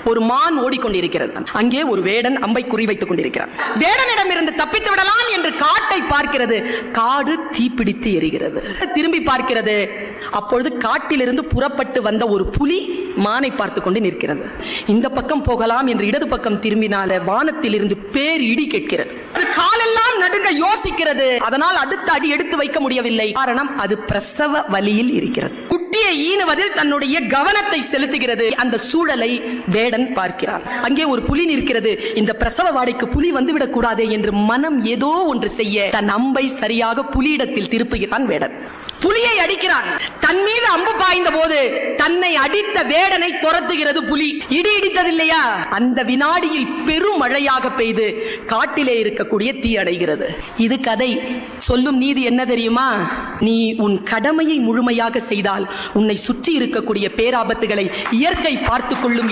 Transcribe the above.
ஒரு மான் ஓடிக்கொண்டிருக்கிறது. அங்கே ஒரு வேடன் அம்பை குறிவைத்துக் கொண்டிருக்கிறார். வேடனிடமிருந்து தப்பித்து விடலாம் என்று காட்டை பார்க்கிறது. காடு தீப்பிடித்து எரிகிறது. திரும்பி பார்க்கிறது. அப்பொழுது காட்டிலிருந்து புறப்பட்டு வந்த ஒரு புலி மானை பார்த்து கொண்டு நிற்கிறது. இந்த பக்கம் போகலாம் என்று இடது பக்கம் திரும்பினால வானத்தில் இருந்து பேர் இடி கேட்கிறது. காலெல்லாம் நடுங்க யோசிக்கிறது. அதனால் அடுத்த அடி எடுத்து வைக்க முடியவில்லை. காரணம், அது பிரசவ வலியில் இருக்கிறது. குட்டியை ஈனுவதில் தன்னுடைய கவனத்தை செலுத்துகிறது. அந்த சூழலை வேடன் பார்க்கிறார். அங்கே ஒரு புலி நிற்கிறது. இந்த பிரசவ வாடைக்கு புலி வந்துவிடக் கூடாதே என்று மனம் ஏதோ ஒன்று செய்ய தன் அம்பை சரியாக புலியிடத்தில் திருப்புகிறான் வேடன். புலியை அடிக்கிறான். தன் மீது அம்பு பாய்ந்த போது தன்னை அடித்த வேடனை துரத்துகிறது புலி. இடி இடித்ததில்லையா? அந்த வினாடியில் பெரும் மழையாக பெய்து காட்டிலே இருக்கக்கூடிய தீ அடைகிறது. இது கதை. சொல்லும் நீதி என்ன தெரியுமா? நீ உன் கடமையை முழுமையாக செய்தால் உன்னை சுற்றி இருக்கக்கூடிய பேராபத்துகளை இயற்கை பார்த்துக் கொள்ளும்.